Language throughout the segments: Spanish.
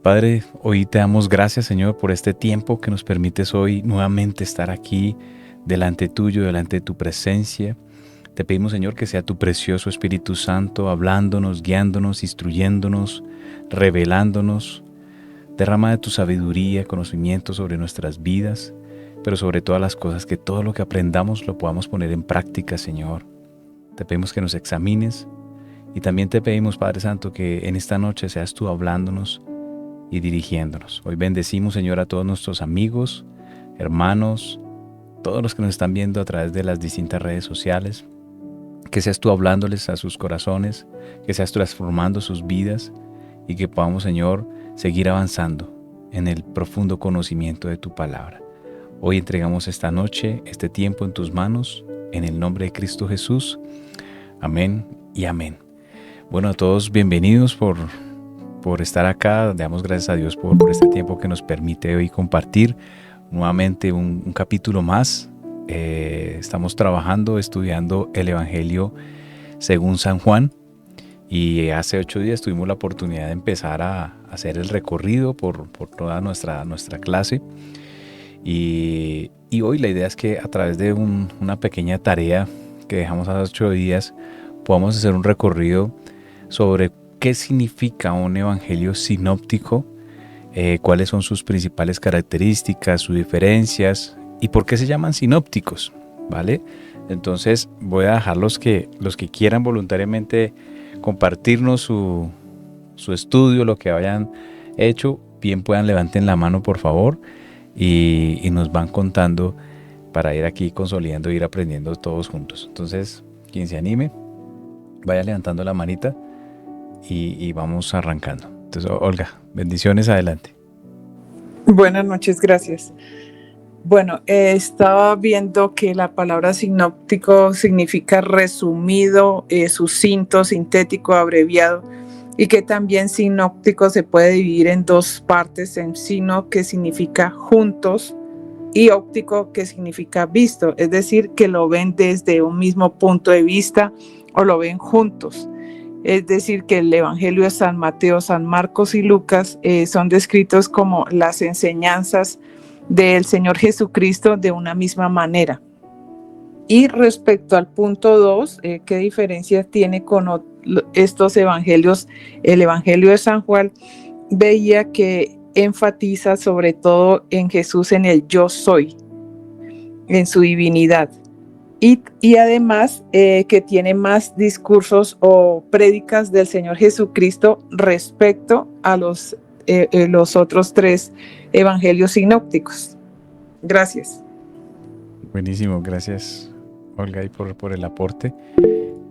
Padre, hoy te damos gracias, Señor, por este tiempo que nos permites hoy nuevamente estar aquí delante tuyo, delante de tu presencia. Te pedimos, Señor, que sea tu precioso Espíritu Santo hablándonos, guiándonos, instruyéndonos, revelándonos. Derrama de tu sabiduría, conocimiento sobre nuestras vidas, pero sobre todas las cosas, que todo lo que aprendamos lo podamos poner en práctica, Señor. Te pedimos que nos examines y también te pedimos, Padre Santo, que en esta noche seas tú hablándonos y dirigiéndonos. Hoy bendecimos, Señor, a todos nuestros amigos, hermanos, todos los que nos están viendo a través de las distintas redes sociales. Que seas tú hablándoles a sus corazones, que seas tú transformando sus vidas y que podamos, Señor, seguir avanzando en el profundo conocimiento de tu palabra. Hoy entregamos esta noche, este tiempo en tus manos, en el nombre de Cristo Jesús. Amén y amén. Bueno, a todos bienvenidos por estar acá. Damos gracias a Dios por este tiempo que nos permite hoy compartir nuevamente un capítulo más. Estamos trabajando, estudiando el Evangelio según San Juan, y hace 8 días tuvimos la oportunidad de empezar a hacer el recorrido por toda nuestra clase, y hoy la idea es que a través de una pequeña tarea que dejamos hace 8 días podamos hacer un recorrido sobre qué significa un evangelio sinóptico, cuáles son sus principales características, sus diferencias y por qué se llaman sinópticos, ¿vale? Entonces voy a dejar los que quieran voluntariamente compartirnos su estudio, lo que hayan hecho, bien puedan levanten la mano, por favor, y nos van contando para ir aquí consolidando e ir aprendiendo todos juntos. Entonces, quien se anime, vaya levantando la manita y vamos arrancando. Entonces, Olga, bendiciones, adelante. Buenas noches, gracias. Bueno, estaba viendo que la palabra sinóptico significa resumido, sucinto, sintético, abreviado, y que también sinóptico se puede dividir en dos partes: en sino, que significa juntos, y óptico, que significa visto, es decir, que lo ven desde un mismo punto de vista o lo ven juntos. Es decir, que el Evangelio de San Mateo, San Marcos y Lucas son descritos como las enseñanzas del Señor Jesucristo de una misma manera. Y respecto al punto 2, ¿qué diferencia tiene con estos evangelios? El Evangelio de San Juan veía que enfatiza sobre todo en Jesús, en el yo soy, en su divinidad. Y además que tiene más discursos o prédicas del Señor Jesucristo respecto a los otros 3 evangelios sinópticos. Gracias. Buenísimo, gracias, Olga, y por el aporte.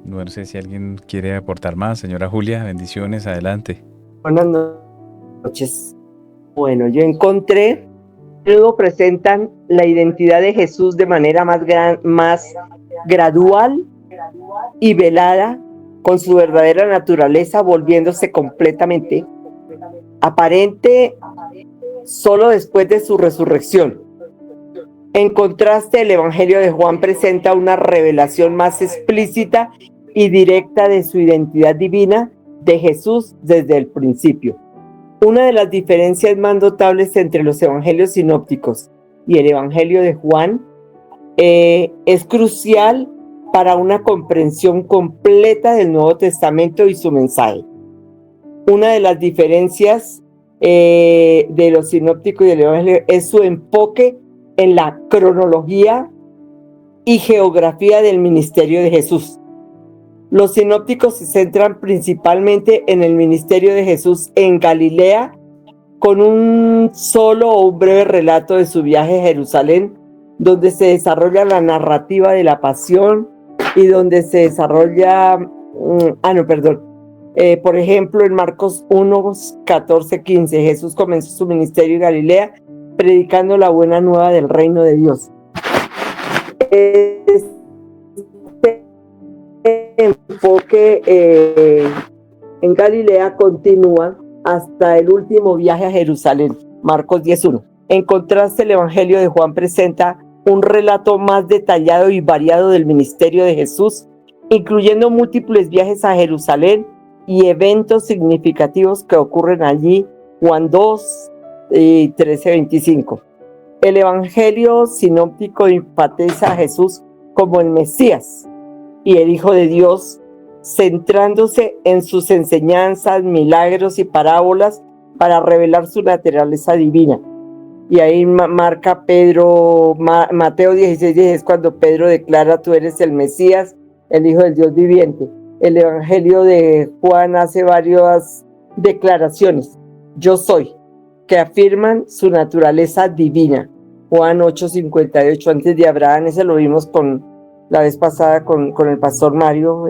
No sé si alguien quiere aportar más. Señora Julia, bendiciones, adelante. Buenas noches. Bueno, yo encontré luego presentan la identidad de Jesús de manera más gradual y velada, con su verdadera naturaleza volviéndose completamente aparente solo después de su resurrección. En contraste, el Evangelio de Juan presenta una revelación más explícita y directa de su identidad divina de Jesús desde el principio. Una de las diferencias más notables entre los evangelios sinópticos y el Evangelio de Juan es crucial para una comprensión completa del Nuevo Testamento y su mensaje. Una de las diferencias de los sinópticos y el Evangelio es su enfoque en la cronología y geografía del ministerio de Jesús. Los sinópticos se centran principalmente en el ministerio de Jesús en Galilea, con un solo o un breve relato de su viaje a Jerusalén, donde se desarrolla la narrativa de la pasión y donde se desarrolla, por ejemplo, en Marcos 1, 14, 15, Jesús comenzó su ministerio en Galilea, predicando la buena nueva del reino de Dios. Enfoque en Galilea continúa hasta el último viaje a Jerusalén, Marcos 10:1. En contraste, el Evangelio de Juan presenta un relato más detallado y variado del ministerio de Jesús, incluyendo múltiples viajes a Jerusalén y eventos significativos que ocurren allí Juan 2 y 13:25. El Evangelio sinóptico enfatiza a Jesús como el Mesías y el Hijo de Dios, centrándose en sus enseñanzas, milagros y parábolas para revelar su naturaleza divina. Y ahí marca Mateo 16:10, es cuando Pedro declara: tú eres el Mesías, el Hijo del Dios viviente. El Evangelio de Juan hace varias declaraciones: yo soy, que afirman su naturaleza divina. Juan 8:58, antes de Abraham, ese lo vimos la vez pasada con el pastor Mario.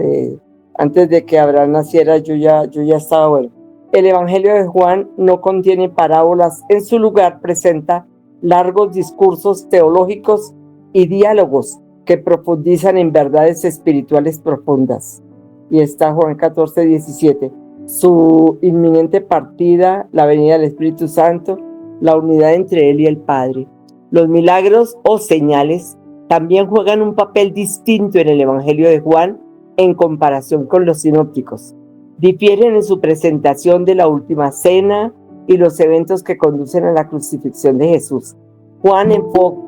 Antes de que Abraham naciera, yo ya estaba bueno. El Evangelio de Juan no contiene parábolas, en su lugar presenta largos discursos teológicos y diálogos que profundizan en verdades espirituales profundas. Y está Juan 14:17. Su inminente partida, la venida del Espíritu Santo, la unidad entre Él y el Padre. Los milagros o señales también juegan un papel distinto en el Evangelio de Juan en comparación con los sinópticos. Difieren en su presentación de la última cena y los eventos que conducen a la crucifixión de Jesús. Juan enfoca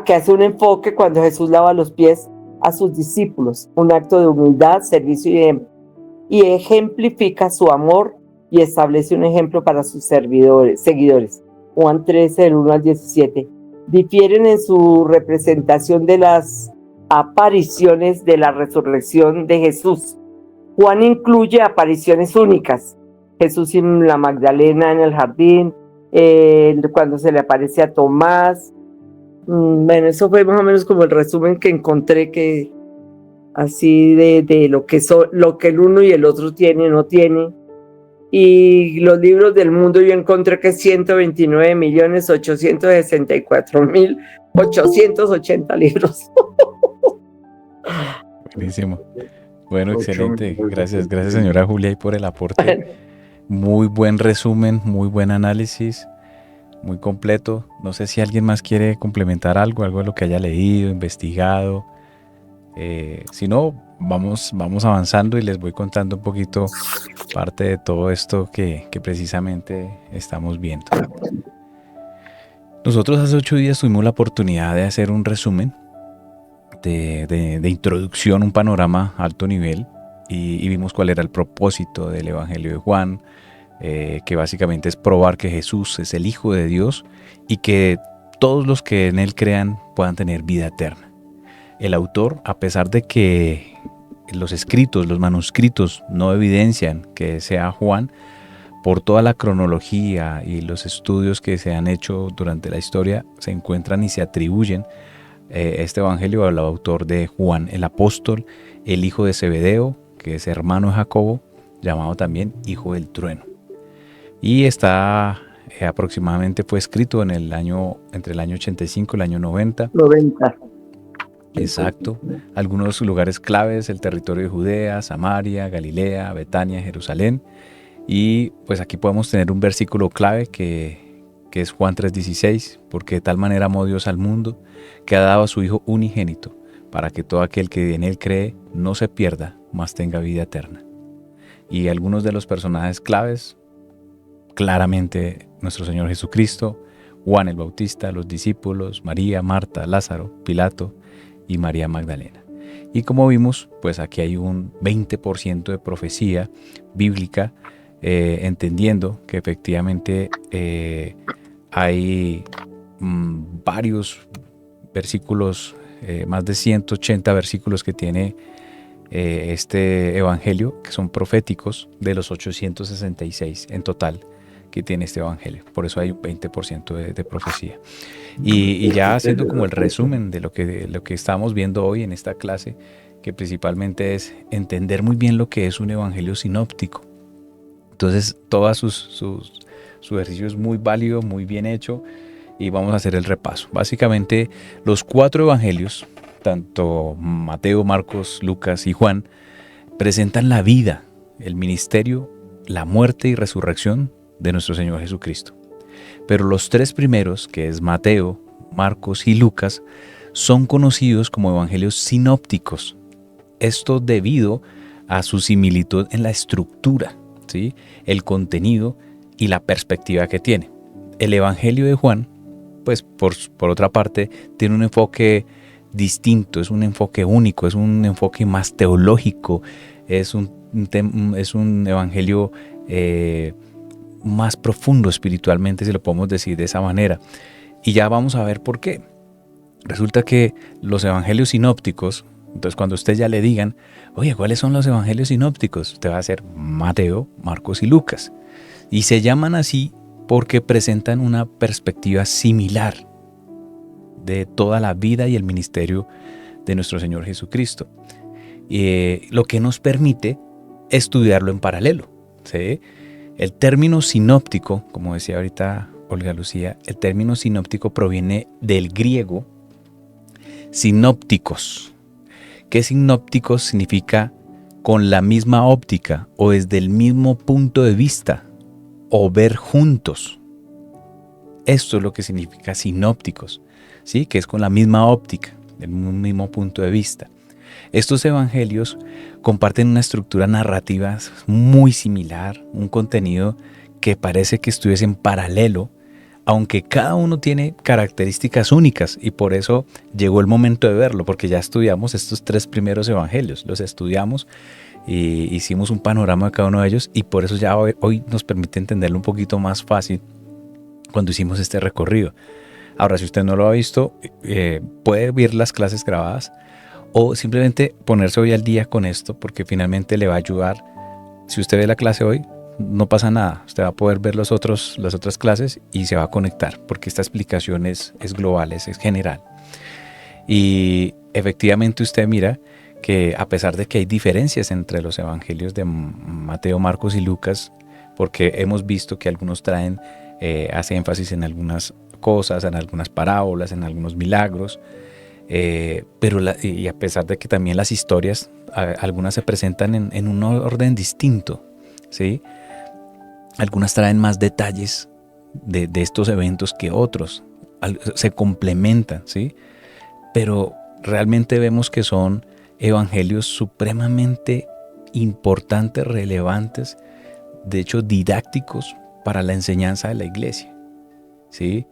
que hace un enfoque cuando Jesús lava los pies a sus discípulos, un acto de humildad, servicio y ejemplifica su amor y establece un ejemplo para sus seguidores. Juan 13, del 1 al 17. Difieren en su representación de las apariciones de la resurrección de Jesús. Juan incluye apariciones únicas: Jesús y la Magdalena en el jardín, cuando se le aparece a Tomás. Bueno, eso fue más o menos como el resumen que encontré, que así de lo que el uno y el otro tiene, no tiene. Y los libros del mundo, yo encontré que 129.864.880 libros. Buenísimo. Bueno, excelente. Gracias, señora Julia, y por el aporte. Muy buen resumen, muy buen análisis, muy completo. No sé si alguien más quiere complementar algo de lo que haya leído, investigado. Si no, vamos avanzando y les voy contando un poquito parte de todo esto que precisamente estamos viendo. Nosotros hace 8 días tuvimos la oportunidad de hacer un resumen de introducción, un panorama a alto nivel, y vimos cuál era el propósito del Evangelio de Juan, que básicamente es probar que Jesús es el Hijo de Dios y que todos los que en Él crean puedan tener vida eterna. El autor, a pesar de que los escritos, los manuscritos no evidencian que sea Juan, por toda la cronología y los estudios que se han hecho durante la historia, se encuentran y se atribuyen este evangelio al autor de Juan, el apóstol, el hijo de Zebedeo, que es hermano de Jacobo, llamado también hijo del trueno. Y está aproximadamente, fue escrito entre el año 85 y el año 90. Exacto. Algunos lugares claves: el territorio de Judea, Samaria, Galilea, Betania, Jerusalén. Y pues aquí podemos tener un versículo clave que es Juan 3:16, porque de tal manera amó Dios al mundo que ha dado a su Hijo unigénito, para que todo aquel que en Él cree no se pierda, mas tenga vida eterna. Y algunos de los personajes claves, claramente nuestro Señor Jesucristo, Juan el Bautista, los discípulos, María, Marta, Lázaro, Pilato y María Magdalena. Y como vimos, pues aquí hay un 20% de profecía bíblica, entendiendo que efectivamente hay varios versículos, más de 180 versículos que tiene este evangelio, que son proféticos, de los 866 en total que tiene este evangelio. Por eso hay un 20% de profecía. Y ya haciendo como el resumen de lo que estamos viendo hoy en esta clase, que principalmente es entender muy bien lo que es un evangelio sinóptico. Entonces, todo su ejercicio es muy válido, muy bien hecho, y vamos a hacer el repaso. Básicamente, los 4 evangelios, tanto Mateo, Marcos, Lucas y Juan, presentan la vida, el ministerio, la muerte y resurrección de nuestro Señor Jesucristo. Pero los 3 primeros, que es Mateo, Marcos y Lucas, son conocidos como evangelios sinópticos. Esto debido a su similitud en la estructura, ¿sí? El contenido y la perspectiva que tiene. El Evangelio de Juan, pues por otra parte, tiene un enfoque distinto, es un enfoque único, es un enfoque más teológico, es un evangelio más profundo espiritualmente, si lo podemos decir de esa manera. Y ya vamos a ver por qué. Resulta que los evangelios sinópticos, entonces cuando ustedes ya le digan, oye, ¿cuáles son los evangelios sinópticos? Usted va a hacer Mateo, Marcos y Lucas. Y se llaman así porque presentan una perspectiva similar de toda la vida y el ministerio de nuestro Señor Jesucristo. Lo que nos permite estudiarlo en paralelo, ¿sí? El término sinóptico, como decía ahorita Olga Lucía, el término sinóptico proviene del griego sinópticos. ¿Qué sinópticos significa? Con la misma óptica o desde el mismo punto de vista o ver juntos. Esto es lo que significa sinópticos, ¿sí? Que es con la misma óptica, del mismo punto de vista. Estos evangelios comparten una estructura narrativa muy similar, un contenido que parece que estuviese en paralelo, aunque cada uno tiene características únicas, y por eso llegó el momento de verlo, porque ya estudiamos estos 3 primeros evangelios, los estudiamos y hicimos un panorama de cada uno de ellos, y por eso ya hoy nos permite entenderlo un poquito más fácil cuando hicimos este recorrido. Ahora, si usted no lo ha visto, puede ver las clases grabadas o simplemente ponerse hoy al día con esto, porque finalmente le va a ayudar. Si usted ve la clase hoy, no pasa nada. Usted va a poder ver las otras clases y se va a conectar, porque esta explicación es global, es general. Y efectivamente usted mira que a pesar de que hay diferencias entre los evangelios de Mateo, Marcos y Lucas, porque hemos visto que algunos hace énfasis en algunas cosas, en algunas parábolas, en algunos milagros, y a pesar de que también las historias, algunas se presentan en un orden distinto, ¿sí? Algunas traen más detalles de estos eventos que otros, se complementan, ¿sí? Pero realmente vemos que son evangelios supremamente importantes, relevantes, de hecho didácticos para la enseñanza de la iglesia, ¿sí?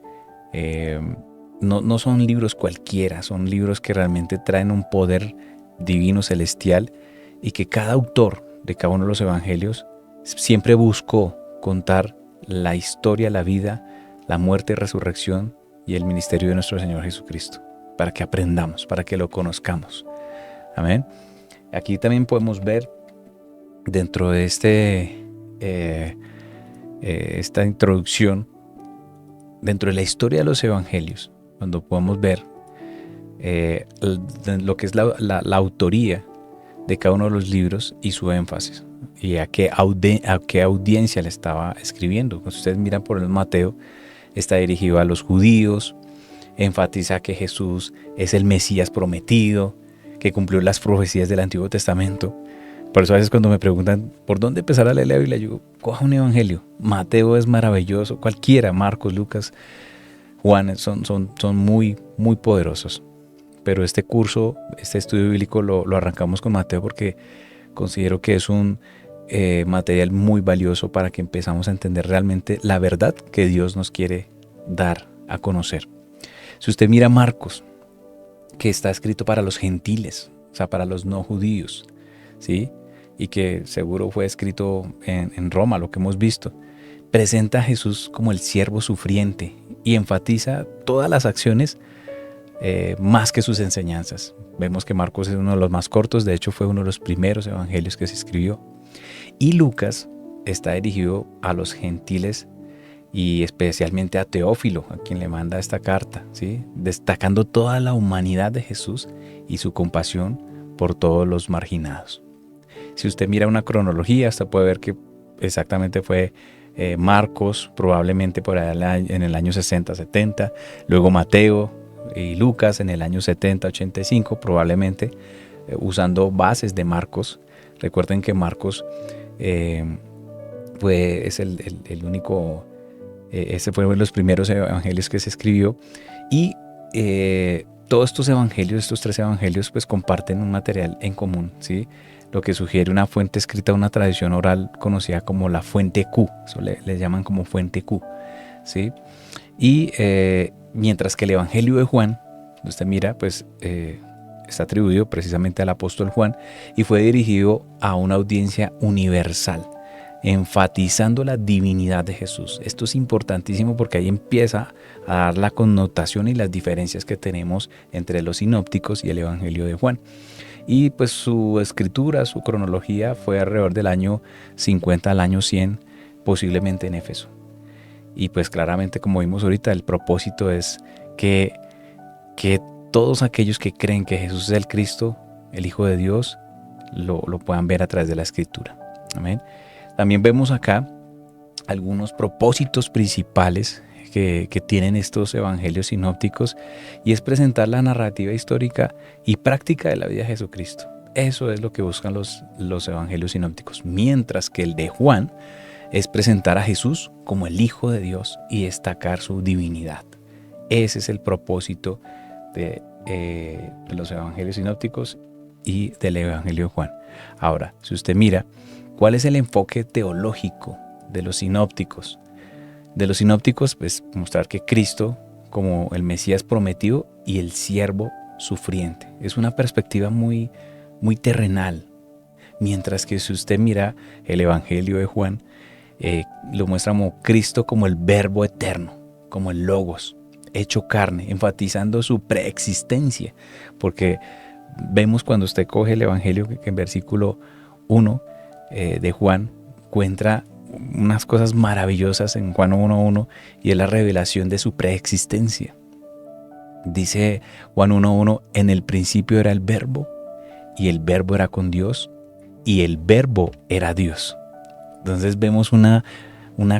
No son libros cualquiera, son libros que realmente traen un poder divino, celestial, y que cada autor de cada uno de los evangelios siempre buscó contar la historia, la vida, la muerte y resurrección y el ministerio de nuestro Señor Jesucristo, para que aprendamos, para que lo conozcamos. Amén. Aquí también podemos ver dentro de esta introducción, dentro de la historia de los evangelios, cuando podemos ver lo que es la autoría de cada uno de los libros y su énfasis, y a qué audiencia le estaba escribiendo. Cuando ustedes miran por el Mateo, está dirigido a los judíos, enfatiza que Jesús es el Mesías prometido, que cumplió las profecías del Antiguo Testamento. Por eso a veces cuando me preguntan por dónde empezar a leer la Biblia, yo digo, coja un evangelio. Mateo es maravilloso, cualquiera, Marcos, Lucas, Juan, son muy, muy poderosos. Pero este curso, este estudio bíblico lo arrancamos con Mateo porque considero que es un material muy valioso para que empezamos a entender realmente la verdad que Dios nos quiere dar a conocer. Si usted mira Marcos, que está escrito para los gentiles, o sea, para los no judíos, ¿sí? Y que seguro fue escrito en Roma, lo que hemos visto, presenta a Jesús como el siervo sufriente y enfatiza todas las acciones más que sus enseñanzas. Vemos que Marcos es uno de los más cortos, de hecho fue uno de los primeros evangelios que se escribió. Y Lucas está dirigido a los gentiles y especialmente a Teófilo, a quien le manda esta carta, ¿sí? Destacando toda la humanidad de Jesús y su compasión por todos los marginados. Si usted mira una cronología, hasta puede ver que exactamente fue Marcos, probablemente por allá en el año 60-70, luego Mateo y Lucas en el año 70-85, probablemente usando bases de Marcos. Recuerden que Marcos es el único, ese fue uno de los primeros evangelios que se escribió, y todos estos tres evangelios, pues comparten un material en común, ¿sí? Lo que sugiere una fuente escrita, una tradición oral conocida como la fuente Q, eso le llaman como fuente Q, ¿sí? Y mientras que el evangelio de Juan, usted mira, pues está atribuido precisamente al apóstol Juan y fue dirigido a una audiencia universal, enfatizando la divinidad de Jesús. Esto es importantísimo porque ahí empieza a dar la connotación y las diferencias que tenemos entre los sinópticos y el evangelio de Juan. Y pues su escritura, su cronología fue alrededor del año 50 al año 100, posiblemente en Éfeso. Y pues claramente, como vimos ahorita, el propósito es que todos aquellos que creen que Jesús es el Cristo, el Hijo de Dios, lo puedan ver a través de la escritura. Amén. También vemos acá algunos propósitos principales que tienen estos evangelios sinópticos, y es presentar la narrativa histórica y práctica de la vida de Jesucristo. Eso es lo que buscan los evangelios sinópticos, mientras que el de Juan es presentar a Jesús como el Hijo de Dios y destacar su divinidad. Ese es el propósito de los evangelios sinópticos y del evangelio de Juan. Ahora, si usted mira, ¿cuál es el enfoque teológico de los sinópticos? De los sinópticos, pues mostrar que Cristo como el Mesías prometido y el siervo sufriente. Es una perspectiva muy, muy terrenal. Mientras que si usted mira el evangelio de Juan, lo muestra como Cristo como el verbo eterno, como el logos, hecho carne, enfatizando su preexistencia, porque vemos cuando usted coge el evangelio que en versículo 1 de Juan encuentra unas cosas maravillosas en Juan 1.1, y es la revelación de su preexistencia. Dice Juan 1.1, en el principio era el verbo, y el verbo era con Dios, y el verbo era Dios. Entonces vemos una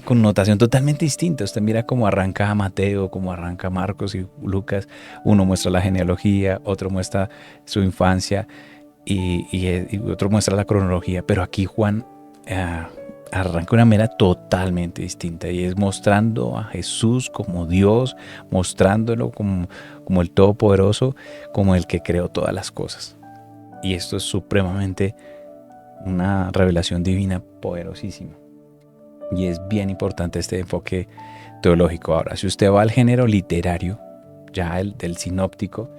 connotación totalmente distinta. Usted mira cómo arranca Mateo, cómo arranca Marcos y Lucas. Uno muestra la genealogía, otro muestra su infancia y otro muestra la cronología. Pero aquí Juan arranca de una manera totalmente distinta, y es mostrando a Jesús como Dios, mostrándolo como el Todopoderoso, como el que creó todas las cosas. Y esto es supremamente una revelación divina poderosísima. Y es bien importante este enfoque teológico. Ahora, si usted va al género literario, ya del sinóptico,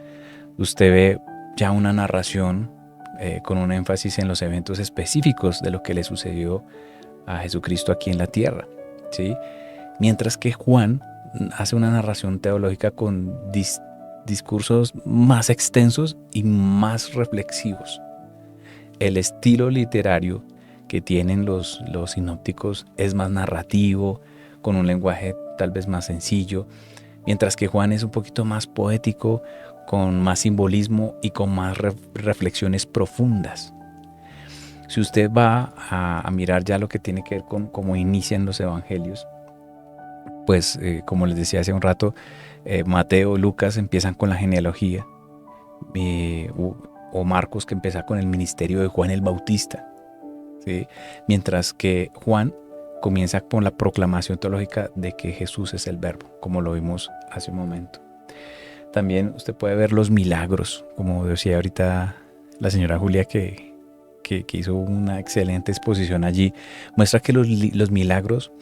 usted ve ya una narración con un énfasis en los eventos específicos de lo que le sucedió a Jesucristo aquí en la tierra, ¿sí? Mientras que Juan hace una narración teológica con discursos más extensos y más reflexivos. El estilo literario que tienen los sinópticos es más narrativo, con un lenguaje tal vez más sencillo, mientras que Juan es un poquito más poético, con más simbolismo y con más reflexiones profundas. Si usted va a mirar ya lo que tiene que ver con cómo inician los evangelios, pues como les decía hace un rato, Mateo, Lucas empiezan con la genealogía, o Marcos, que empieza con el ministerio de Juan el Bautista, ¿sí? Mientras que Juan comienza con la proclamación teológica de que Jesús es el verbo, como lo vimos hace un momento. También usted puede ver los milagros, como decía ahorita la señora Julia, que hizo una excelente exposición allí. Muestra que los milagros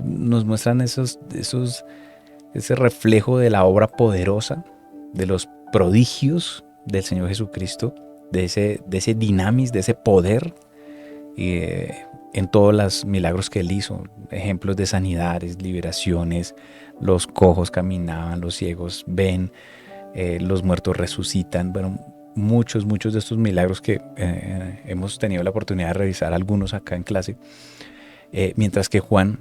nos muestran ese reflejo de la obra poderosa, de los prodigios del Señor Jesucristo, de ese dinamis, de ese poder en todos los milagros que Él hizo. Ejemplos de sanidades, liberaciones, los cojos caminaban, los ciegos ven, los muertos resucitan. Bueno, muchos de estos milagros que hemos tenido la oportunidad de revisar algunos acá en clase, mientras que Juan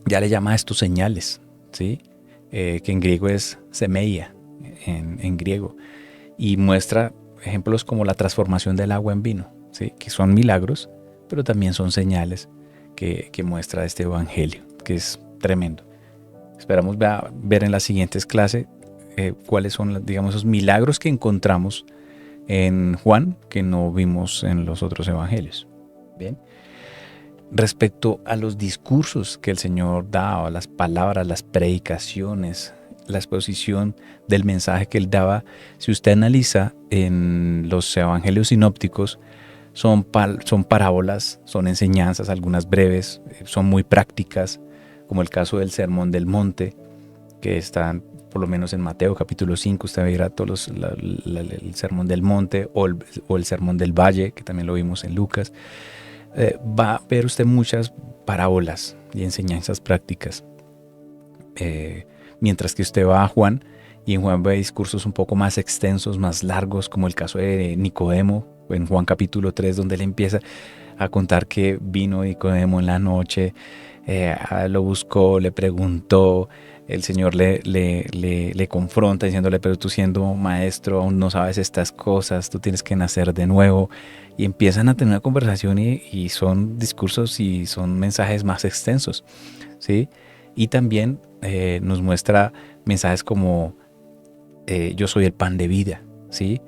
ya le llama a estos señales, ¿sí? Que en griego es semeia, en griego, y muestra ejemplos como la transformación del agua en vino, ¿sí? Que son milagros, pero también son señales que muestra este evangelio, que es tremendo. Esperamos ver en las siguientes clases cuáles son, digamos, esos milagros que encontramos en Juan que no vimos en los otros evangelios. Bien. Respecto a los discursos que el Señor da, a las palabras, las predicaciones, la exposición del mensaje que él daba, si usted analiza en los evangelios sinópticos, son parábolas, son enseñanzas, algunas breves, son muy prácticas, como el caso del Sermón del Monte, que están por lo menos en Mateo capítulo 5, usted verá todos el Sermón del Monte o el Sermón del Valle, que también lo vimos en Lucas. Va a ver usted muchas parábolas y enseñanzas prácticas. Mientras que usted va a Juan, y en Juan ve discursos un poco más extensos, más largos, como el caso de Nicodemo, en Juan capítulo 3, donde él empieza a contar que vino Nicodemo en la noche, lo buscó, le preguntó, el Señor le confronta diciéndole, pero tú siendo maestro aún no sabes estas cosas, tú tienes que nacer de nuevo, y empiezan a tener una conversación y son discursos y son mensajes más extensos, ¿sí? Y también nos muestra mensajes como yo soy el pan de vida, ¿sí?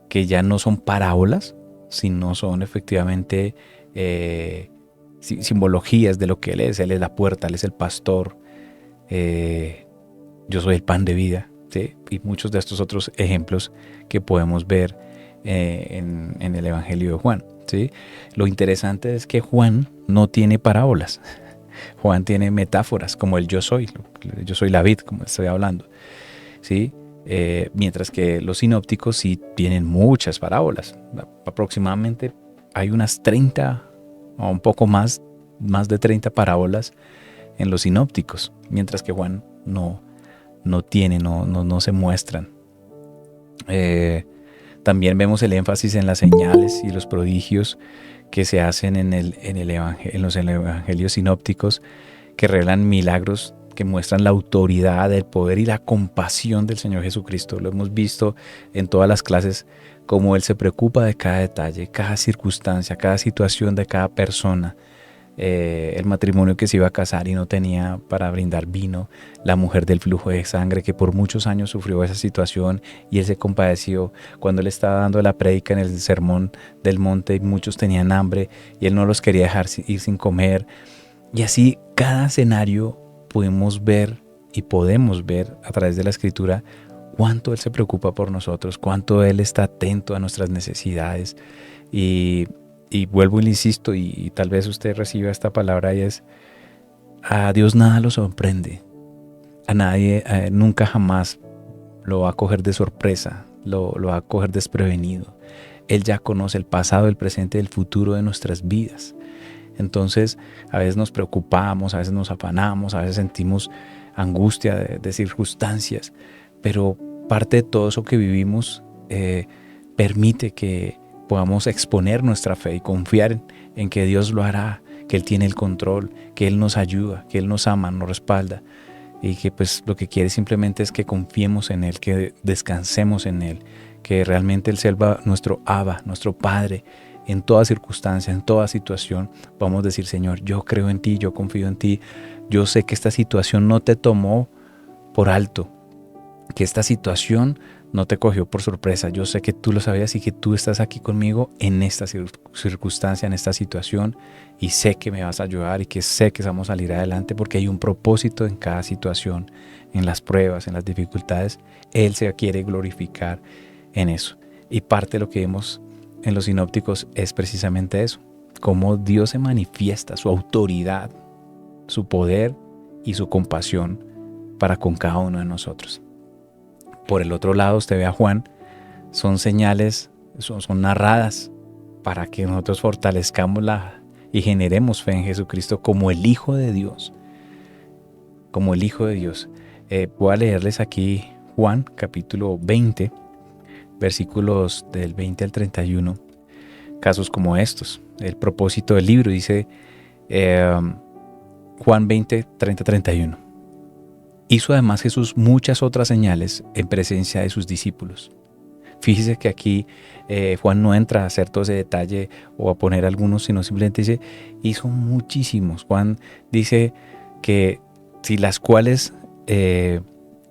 Que ya no son parábolas, sino son efectivamente simbologías de lo que Él es la puerta, Él es el pastor, yo soy el pan de vida, ¿sí? Y muchos de estos otros ejemplos que podemos ver en el Evangelio de Juan, ¿sí? Lo interesante es que Juan no tiene parábolas, Juan tiene metáforas como el yo soy la vid, como estoy hablando, ¿sí? Mientras que los sinópticos sí tienen muchas parábolas, aproximadamente hay unas 30 o un poco más de 30 parábolas en los sinópticos, mientras que Juan no tiene, no se muestran. También vemos el énfasis en las señales y los prodigios que se hacen en los evangelios sinópticos, que revelan milagros que muestran la autoridad, el poder y la compasión del Señor Jesucristo. Lo hemos visto en todas las clases, cómo Él se preocupa de cada detalle, cada circunstancia, cada situación de cada persona. El matrimonio que se iba a casar y no tenía para brindar vino, la mujer del flujo de sangre que por muchos años sufrió esa situación y Él se compadeció cuando Él estaba dando la prédica en el Sermón del Monte y muchos tenían hambre y Él no los quería dejar ir sin comer. Y así cada escenario podemos ver a través de la Escritura cuánto Él se preocupa por nosotros, cuánto Él está atento a nuestras necesidades. Y vuelvo y le insisto, y tal vez usted reciba esta palabra, y es: a Dios nada lo sorprende, a nadie nunca jamás lo va a coger de sorpresa, lo va a coger desprevenido. Él ya conoce el pasado, el presente y el futuro de nuestras vidas. Entonces a veces nos preocupamos, a veces nos afanamos, a veces sentimos angustia de circunstancias, pero parte de todo eso que vivimos permite que podamos exponer nuestra fe y confiar en que Dios lo hará, que Él tiene el control, que Él nos ayuda, que Él nos ama, nos respalda, y que pues lo que quiere simplemente es que confiemos en Él, que descansemos en Él, que realmente Él sea nuestro Abba, nuestro Padre. En toda circunstancia, en toda situación, vamos a decir: Señor, yo creo en ti, yo confío en ti, yo sé que esta situación no te tomó por alto, que esta situación no te cogió por sorpresa, yo sé que tú lo sabías y que tú estás aquí conmigo en esta circunstancia, en esta situación, y sé que me vas a ayudar y que sé que vamos a salir adelante porque hay un propósito en cada situación, en las pruebas, en las dificultades. Él se quiere glorificar en eso. Y parte de lo que vemos en los sinópticos es precisamente eso, cómo Dios se manifiesta, su autoridad, su poder y su compasión para con cada uno de nosotros. Por el otro lado, usted ve a Juan, son señales, son narradas para que nosotros fortalezcamos y generemos fe en Jesucristo como el Hijo de Dios. Como el Hijo de Dios. Voy a leerles aquí Juan capítulo 20, versículos del 20 al 31, casos como estos. El propósito del libro dice Juan 20, 30, 31. Hizo además Jesús muchas otras señales en presencia de sus discípulos. Fíjese que aquí Juan no entra a hacer todo ese detalle o a poner algunos, sino simplemente dice, hizo muchísimos. Juan dice que si las cuales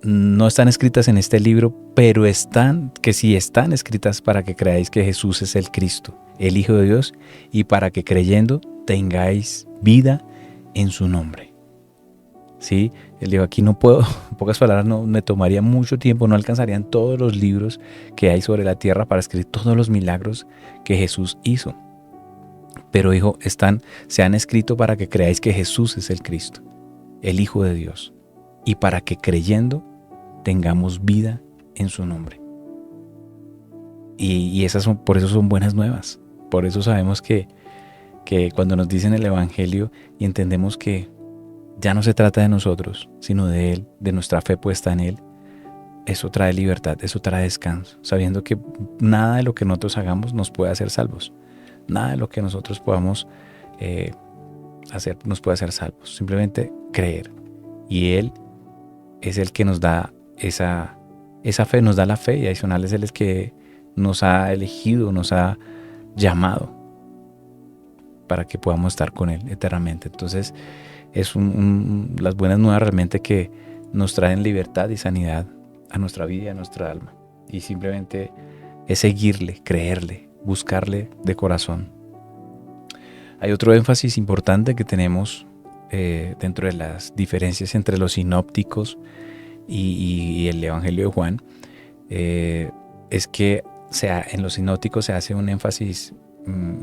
no están escritas en este libro, pero sí están escritas para que creáis que Jesús es el Cristo, el Hijo de Dios, y para que creyendo tengáis vida en su nombre. ¿Sí? Él dijo, aquí no puedo, en pocas palabras, no me tomaría mucho tiempo, no alcanzarían todos los libros que hay sobre la tierra para escribir todos los milagros que Jesús hizo. Pero dijo, se han escrito para que creáis que Jesús es el Cristo, el Hijo de Dios, y para que creyendo tengamos vida en su nombre. Y por eso son buenas nuevas. Por eso sabemos que cuando nos dicen el Evangelio y entendemos que ya no se trata de nosotros, sino de Él, de nuestra fe puesta en Él, eso trae libertad, eso trae descanso, sabiendo que nada de lo que nosotros hagamos nos puede hacer salvos. Nada de lo que nosotros podamos hacer nos puede hacer salvos. Simplemente creer. Y Él es el que nos da esa fe, nos da la fe, y adicional es Él el que nos ha elegido, nos ha llamado para que podamos estar con Él eternamente. Entonces es las buenas nuevas realmente que nos traen libertad y sanidad a nuestra vida y a nuestra alma. Y simplemente es seguirle, creerle, buscarle de corazón. Hay otro énfasis importante que tenemos dentro de las diferencias entre los sinópticos y el Evangelio de Juan, es que en los sinópticos se hace un énfasis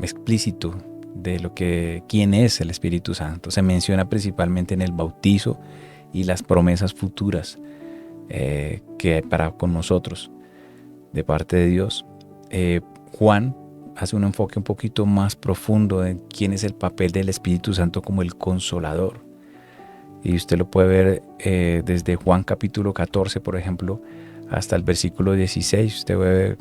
explícito de quién es el Espíritu Santo. Se menciona principalmente en el bautizo y las promesas futuras que hay con nosotros de parte de Dios. Juan hace un enfoque un poquito más profundo en quién es el papel del Espíritu Santo como el Consolador. Y usted lo puede ver desde Juan capítulo 14, por ejemplo, hasta el versículo 16. Usted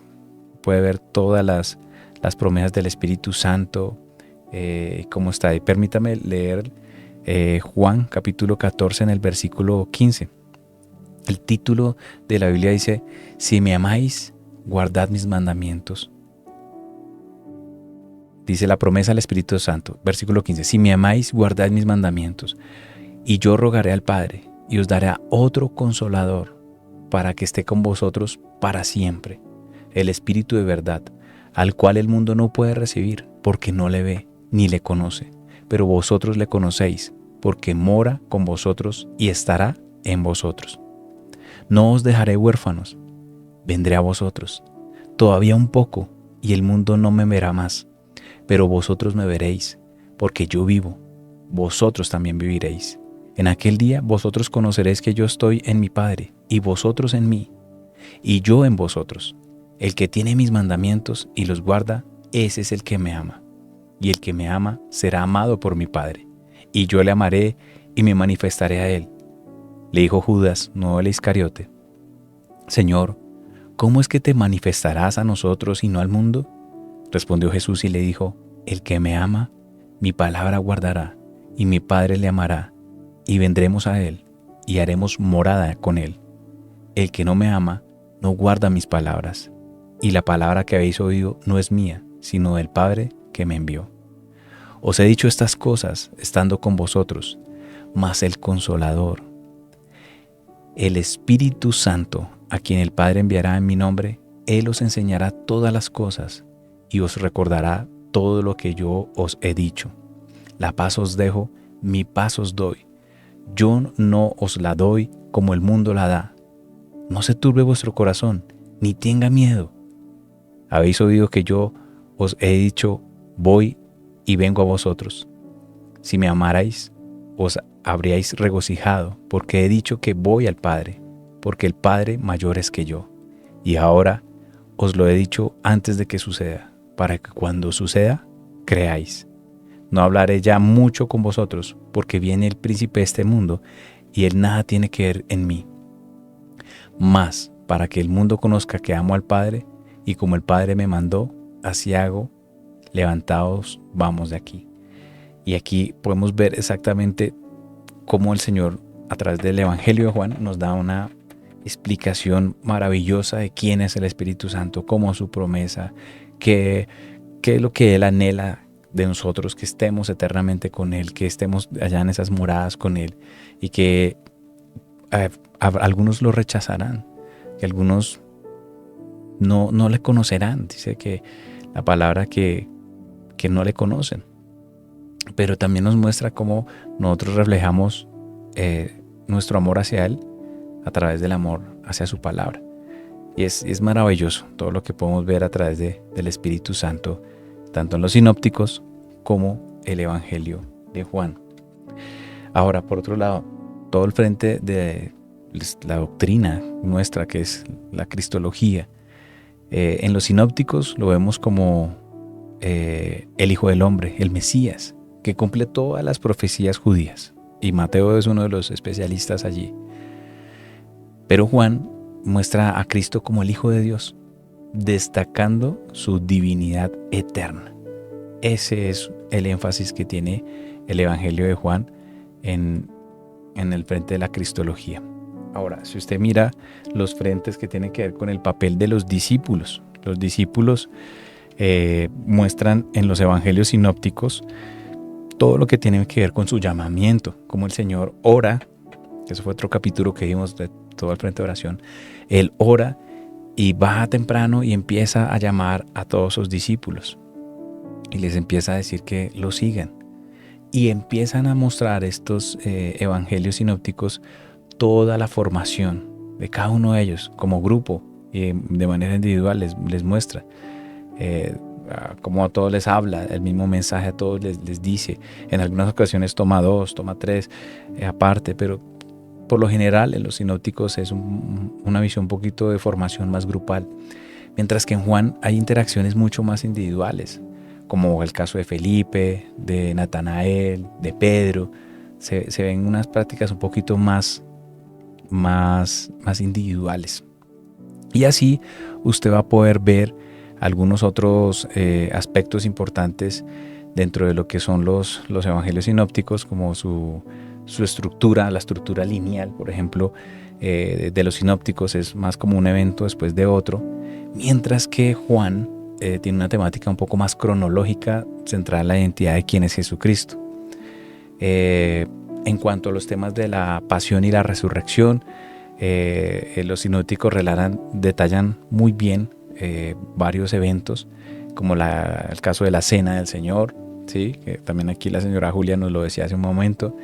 puede ver todas las promesas del Espíritu Santo, cómo está. Y permítame leer Juan capítulo 14 en el versículo 15. El título de la Biblia dice: si me amáis, guardad mis mandamientos. Dice la promesa del Espíritu Santo, versículo 15: si me amáis, guardad mis mandamientos, y yo rogaré al Padre, y os daré otro Consolador, para que esté con vosotros para siempre, el Espíritu de verdad, al cual el mundo no puede recibir, porque no le ve, ni le conoce, pero vosotros le conocéis, porque mora con vosotros y estará en vosotros. No os dejaré huérfanos, vendré a vosotros. Todavía un poco, y el mundo no me verá más, pero vosotros me veréis, porque yo vivo, vosotros también viviréis. En aquel día vosotros conoceréis que yo estoy en mi Padre, y vosotros en mí, y yo en vosotros. El que tiene mis mandamientos y los guarda, ese es el que me ama. Y el que me ama será amado por mi Padre, y yo le amaré y me manifestaré a él. Le dijo Judas, no el Iscariote: Señor, ¿cómo es que te manifestarás a nosotros y no al mundo? Respondió Jesús y le dijo: el que me ama, mi palabra guardará, y mi Padre le amará, y vendremos a él, y haremos morada con él. El que no me ama, no guarda mis palabras, y la palabra que habéis oído no es mía, sino del Padre que me envió. Os he dicho estas cosas estando con vosotros, mas el Consolador, el Espíritu Santo, a quien el Padre enviará en mi nombre, Él os enseñará todas las cosas y os recordará todo lo que yo os he dicho. La paz os dejo, mi paz os doy. Yo no os la doy como el mundo la da. No se turbe vuestro corazón, ni tenga miedo. Habéis oído que yo os he dicho: voy y vengo a vosotros. Si me amarais, os habríais regocijado, porque he dicho que voy al Padre, porque el Padre mayor es que yo. Y ahora os lo he dicho antes de que suceda, para que cuando suceda, creáis. No hablaré ya mucho con vosotros, porque viene el príncipe de este mundo, y él nada tiene que ver en mí. Mas, para que el mundo conozca que amo al Padre, y como el Padre me mandó, así hago. Levantaos, vamos de aquí. Y aquí podemos ver exactamente cómo el Señor, a través del Evangelio de Juan, nos da una explicación maravillosa de quién es el Espíritu Santo, cómo es su promesa, qué es lo que Él anhela de nosotros, que estemos eternamente con Él, que estemos allá en esas moradas con Él, y que algunos lo rechazarán, que algunos no le conocerán. Dice que la palabra que no le conocen, pero también nos muestra cómo nosotros reflejamos nuestro amor hacia Él a través del amor hacia su palabra. Y es maravilloso todo lo que podemos ver a través del Espíritu Santo, tanto en los sinópticos como el Evangelio de Juan. Ahora, por otro lado, todo el frente de la doctrina nuestra, que es la cristología, en los sinópticos lo vemos como el Hijo del Hombre, el Mesías, que cumple todas las profecías judías. Y Mateo es uno de los especialistas allí. Pero Juan muestra a Cristo como el Hijo de Dios, destacando su divinidad eterna. Ese es el énfasis que tiene el Evangelio de Juan en el frente de la cristología. Ahora, si usted mira los frentes que tienen que ver con el papel de los discípulos muestran en los evangelios sinópticos todo lo que tiene que ver con su llamamiento, como el Señor ora, eso fue otro capítulo que vimos de todo el frente de oración. Él ora y va temprano y empieza a llamar a todos sus discípulos y les empieza a decir que lo sigan, y empiezan a mostrar estos evangelios sinópticos toda la formación de cada uno de ellos como grupo, y de manera individual les muestra como a todos les habla, el mismo mensaje a todos les dice. En algunas ocasiones toma 2, toma 3 aparte, pero por lo general en los sinópticos es una visión un poquito de formación más grupal, mientras que en Juan hay interacciones mucho más individuales, como el caso de Felipe, de Natanael, de Pedro. Se ven unas prácticas un poquito más individuales. Y así usted va a poder ver algunos otros aspectos importantes dentro de lo que son los evangelios sinópticos, como su estructura, la estructura lineal, por ejemplo, de los sinópticos es más como un evento después de otro, mientras que Juan tiene una temática un poco más cronológica, centrada en la identidad de quién es Jesucristo. En cuanto a los temas de la pasión y la resurrección, los sinópticos detallan muy bien varios eventos, como el caso de la Cena del Señor, ¿sí? Que también aquí la señora Julia nos lo decía hace un momento,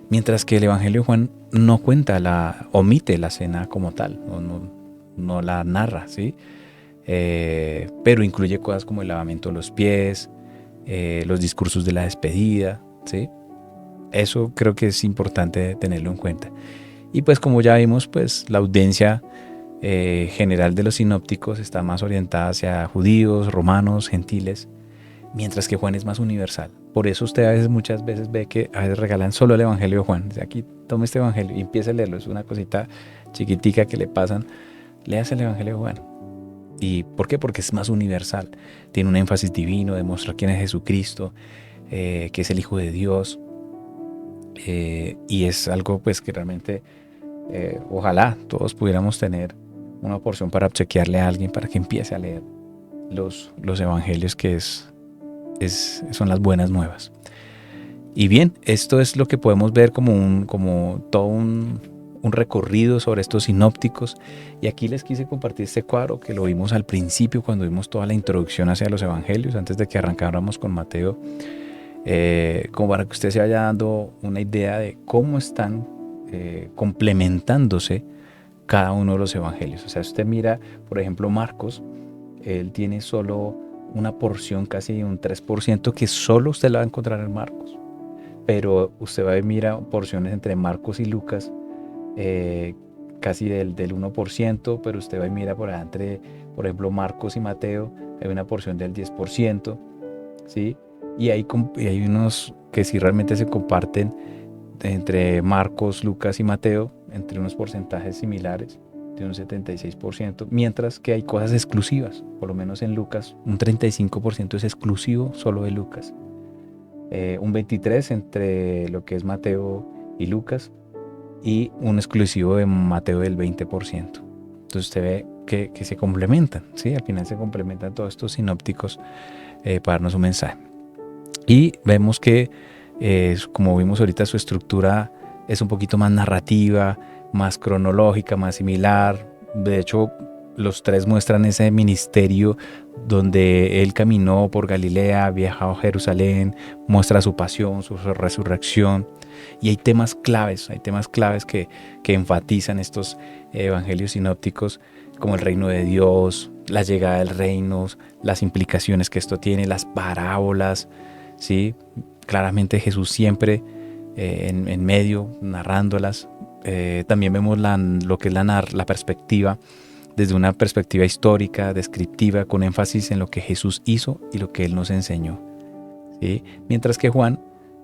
mientras que el Evangelio de Juan no cuenta, omite la cena como tal, no la narra, ¿sí? Pero incluye cosas como el lavamiento de los pies, los discursos de la despedida, ¿sí? Eso creo que es importante tenerlo en cuenta. Y pues como ya vimos, pues la audiencia general de los sinópticos está más orientada hacia judíos, romanos, gentiles, mientras que Juan es más universal. Por eso usted muchas veces ve que a veces regalan solo el Evangelio de Juan. Dice, aquí tome este Evangelio y empiece a leerlo. Es una cosita chiquitica que le pasan. Léase el Evangelio de Juan. ¿Y por qué? Porque es más universal. Tiene un énfasis divino, demuestra quién es Jesucristo, que es el Hijo de Dios. Y es algo pues que realmente ojalá todos pudiéramos tener una porción para obsequiarle a alguien para que empiece a leer los evangelios, que son las buenas nuevas. Y bien, esto es lo que podemos ver como todo un recorrido sobre estos sinópticos. Y aquí les quise compartir este cuadro que lo vimos al principio cuando vimos toda la introducción hacia los evangelios, antes de que arrancáramos con Mateo, como para que usted se vaya dando una idea de cómo están complementándose cada uno de los evangelios. O sea, usted mira, por ejemplo, Marcos, él tiene solo una porción, casi un 3%, que solo usted la va a encontrar en Marcos. Pero usted va a mira porciones entre Marcos y Lucas, casi del 1%, pero usted va y mira por ejemplo, Marcos y Mateo, hay una porción del 10%, ¿sí? Y hay unos que sí realmente se comparten entre Marcos, Lucas y Mateo, entre unos porcentajes similares de un 76%, mientras que hay cosas exclusivas, por lo menos en Lucas, un 35% es exclusivo solo de Lucas, un 23% entre lo que es Mateo y Lucas, y un exclusivo de Mateo del 20%. Entonces usted ve que se complementan, ¿sí? Al final se complementan todos estos sinópticos para darnos un mensaje. Y vemos que, como vimos ahorita, su estructura es un poquito más narrativa, más cronológica, más similar. De hecho, los tres muestran ese ministerio donde él caminó por Galilea, viajó a Jerusalén, muestra su pasión, su resurrección. Y hay temas claves que enfatizan estos evangelios sinópticos, como el reino de Dios, la llegada del reino, las implicaciones que esto tiene, las parábolas, ¿sí? Claramente Jesús siempre en medio, narrándolas. También vemos lo que es la perspectiva, desde una perspectiva histórica, descriptiva, con énfasis en lo que Jesús hizo y lo que Él nos enseñó, ¿sí? Mientras que Juan,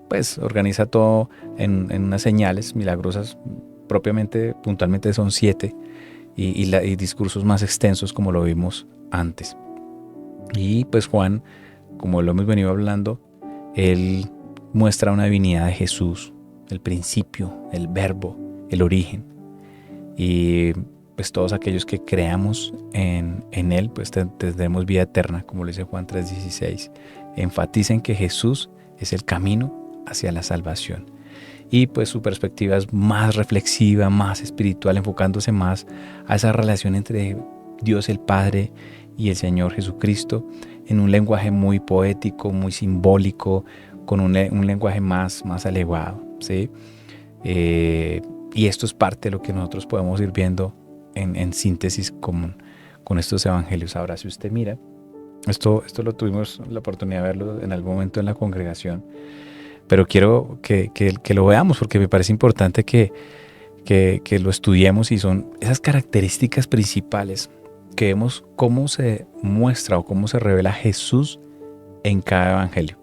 pues, organiza todo en unas señales milagrosas, puntualmente son 7, y discursos más extensos como lo vimos antes. Y pues Juan, como lo hemos venido hablando, él muestra una divinidad de Jesús, el principio, el verbo, el origen. Y pues todos aquellos que creamos en Él, pues tendremos vida eterna, como lo dice Juan 3:16. Enfatiza en que Jesús es el camino hacia la salvación. Y pues su perspectiva es más reflexiva, más espiritual, enfocándose más a esa relación entre Dios el Padre y el Señor Jesucristo, en un lenguaje muy poético, muy simbólico, con un lenguaje más elevado, ¿sí? Y esto es parte de lo que nosotros podemos ir viendo en síntesis con estos evangelios. Ahora, si usted mira, esto lo tuvimos la oportunidad de verlo en algún momento en la congregación, pero quiero que lo veamos porque me parece importante que lo estudiemos, y son esas características principales que vemos cómo se muestra o cómo se revela Jesús en cada evangelio.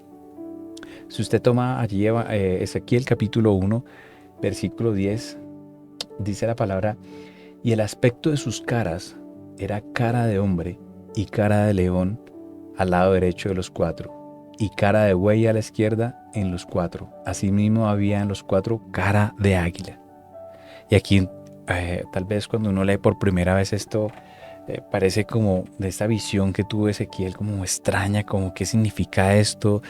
Si usted toma allí Ezequiel capítulo 1, versículo 10, dice la palabra: y el aspecto de sus caras era cara de hombre y cara de león al lado derecho de los 4, y cara de buey a la izquierda en los 4. Asimismo había en los 4 cara de águila. Y aquí tal vez cuando uno lee por primera vez esto, parece como de esta visión que tuvo Ezequiel, como extraña, como qué significa esto.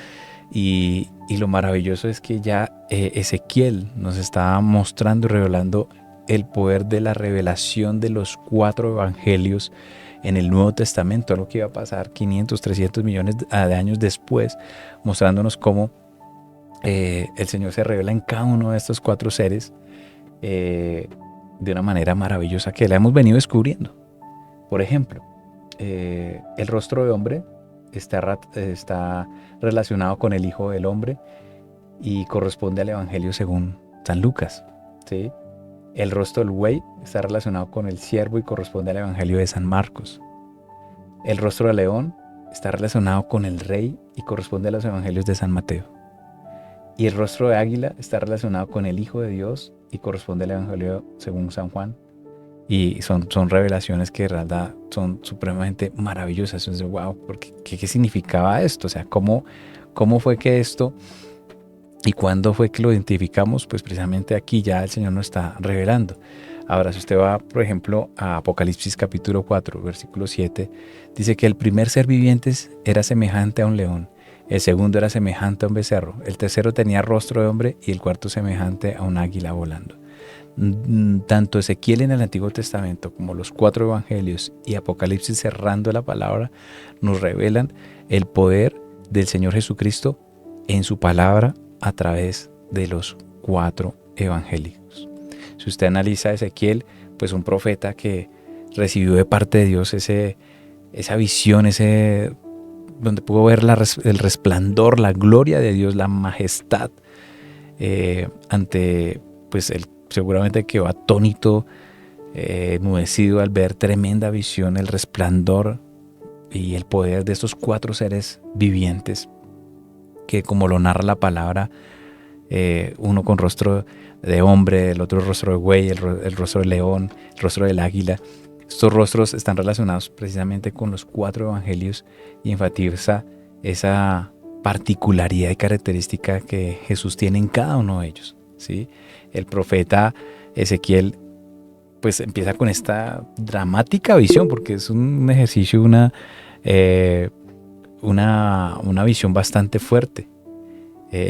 Y lo maravilloso es que ya Ezequiel nos está mostrando y revelando el poder de la revelación de los 4 evangelios en el Nuevo Testamento, lo que iba a pasar 500, 300 millones de años después, mostrándonos cómo el Señor se revela en cada uno de estos 4 seres de una manera maravillosa que la hemos venido descubriendo. Por ejemplo, el rostro de hombre está relacionado con el Hijo del Hombre y corresponde al Evangelio según San Lucas, ¿sí? El rostro del buey está relacionado con el siervo y corresponde al Evangelio de San Marcos. El rostro del león está relacionado con el rey y corresponde a los Evangelios de San Mateo. Y el rostro de águila está relacionado con el Hijo de Dios y corresponde al Evangelio según San Juan. Y son revelaciones que de verdad son supremamente maravillosas. Entonces, wow, ¿qué significaba esto? O sea, ¿cómo fue que esto y cuándo fue que lo identificamos? Pues precisamente aquí ya el Señor nos está revelando. Ahora, si usted va, por ejemplo, a Apocalipsis capítulo 4, versículo 7, dice que el primer ser viviente era semejante a un león, el segundo era semejante a un becerro, el tercero tenía rostro de hombre y el cuarto semejante a un águila volando. Tanto Ezequiel en el Antiguo Testamento como los 4 evangelios y Apocalipsis cerrando la palabra nos revelan el poder del Señor Jesucristo en su palabra a través de los 4 evangelios. Si usted analiza a Ezequiel, pues un profeta que recibió de parte de Dios esa visión, donde pudo ver el resplandor, la gloria de Dios, la majestad, ante pues él seguramente quedó atónito, enmudecido al ver tremenda visión, el resplandor y el poder de estos 4 seres vivientes que, como lo narra la palabra, uno con rostro de hombre, el otro rostro de buey, el rostro del león, el rostro del águila. Estos rostros están relacionados precisamente con los 4 evangelios y enfatiza esa particularidad y característica que Jesús tiene en cada uno de ellos, ¿sí? El profeta Ezequiel pues empieza con esta dramática visión, porque es un ejercicio, una visión bastante fuerte.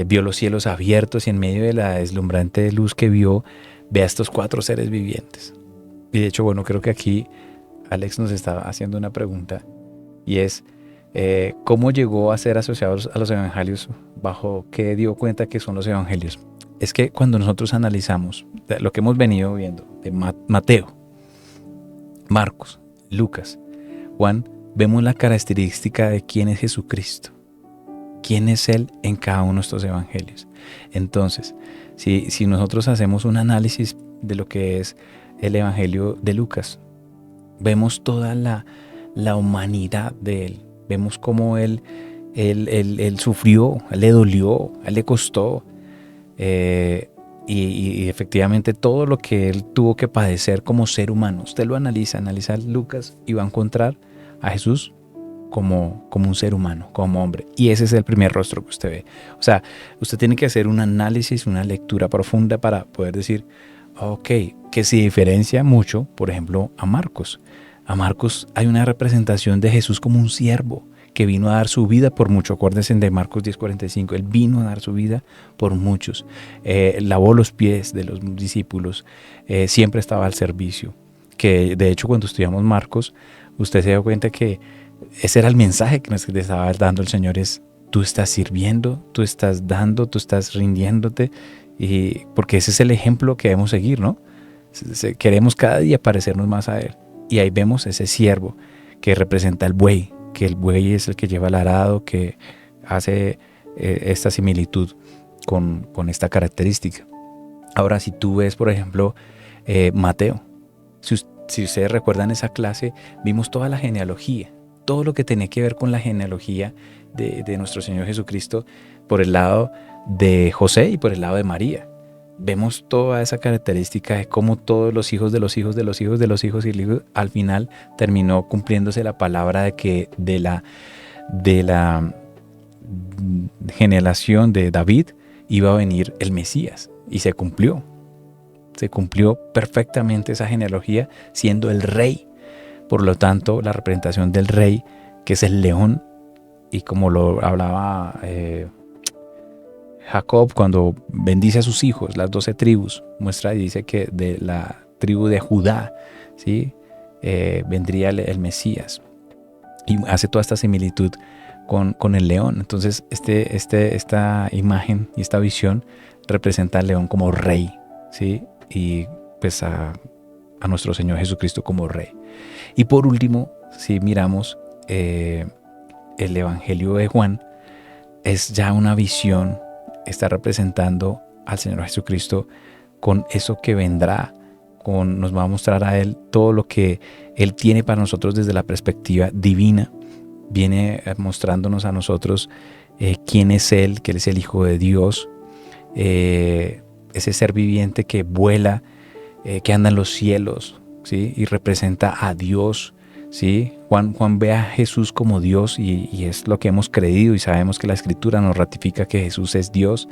Vio los cielos abiertos y en medio de la deslumbrante luz que vio, ve a estos 4 seres vivientes. Y de hecho, bueno, creo que aquí Alex nos estaba haciendo una pregunta y es ¿cómo llegó a ser asociados a los evangelios? ¿Bajo qué dio cuenta que son los evangelios? Es que cuando nosotros analizamos lo que hemos venido viendo de Mateo, Marcos, Lucas, Juan, vemos la característica de quién es Jesucristo, quién es Él en cada uno de estos evangelios. Entonces, si nosotros hacemos un análisis de lo que es el evangelio de Lucas, vemos toda la humanidad de Él, vemos cómo Él sufrió, Él le dolió, Él le costó, y efectivamente todo lo que Él tuvo que padecer como ser humano. Usted lo analiza Lucas y va a encontrar a Jesús como un ser humano, como hombre. Y ese es el primer rostro que usted ve. O sea, usted tiene que hacer un análisis, una lectura profunda para poder decir, ok, que se diferencia mucho, por ejemplo, a Marcos. A Marcos hay una representación de Jesús como un siervo que vino a dar su vida por muchos. Acuérdense de Marcos 10:45, Él vino a dar su vida por muchos. Lavó los pies de los discípulos, siempre estaba al servicio. Que de hecho cuando estudiamos Marcos, usted se da cuenta que ese era el mensaje que nos estaba dando el Señor, es tú estás sirviendo, tú estás dando, tú estás rindiéndote, y porque ese es el ejemplo que debemos seguir, ¿no? Queremos cada día parecernos más a Él. Y ahí vemos ese siervo que representa el buey, que el buey es el que lleva el arado, que hace esta similitud con esta característica. Ahora, si tú ves, por ejemplo, Mateo, si ustedes recuerdan esa clase, vimos toda la genealogía, todo lo que tenía que ver con la genealogía de nuestro Señor Jesucristo por el lado de José y por el lado de María. Vemos toda esa característica de cómo todos los hijos de los hijos de los hijos de los hijos y al final terminó cumpliéndose la palabra de que de la generación de David iba a venir el Mesías, y se cumplió perfectamente esa genealogía, siendo el rey. Por lo tanto, la representación del rey, que es el león, y como lo hablaba Jacob cuando bendice a sus hijos, las 12 tribus, muestra y dice que de la tribu de Judá, ¿sí? Vendría el Mesías, y hace toda esta similitud con el león. Entonces esta imagen y esta visión representa al león como rey, ¿sí? Y pues a nuestro Señor Jesucristo como rey. Y por último, si miramos el Evangelio de Juan, es ya una visión, está representando al Señor Jesucristo con eso que vendrá, nos va a mostrar a Él todo lo que Él tiene para nosotros desde la perspectiva divina. Viene mostrándonos a nosotros quién es Él, que Él es el Hijo de Dios, ese ser viviente que vuela, que anda en los cielos, ¿sí? Y representa a Dios, ¿sí? Juan ve a Jesús como Dios, y es lo que hemos creído, y sabemos que la Escritura nos ratifica que Jesús es Dios,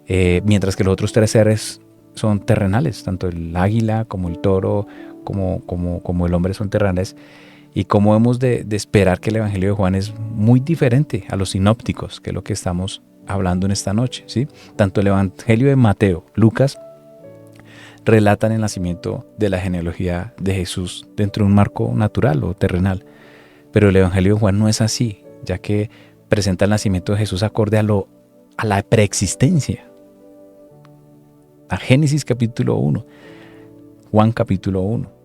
mientras que los otros tres seres son terrenales, tanto el águila como el toro, como el hombre son terrenales. Y como hemos de esperar que el Evangelio de Juan es muy diferente a los sinópticos, que es lo que estamos hablando en esta noche, ¿sí? Tanto el Evangelio de Mateo, Lucas, relatan el nacimiento de la genealogía de Jesús dentro de un marco natural o terrenal. Pero el Evangelio de Juan no es así, ya que presenta el nacimiento de Jesús acorde a la preexistencia. A Génesis capítulo 1, Juan capítulo 1.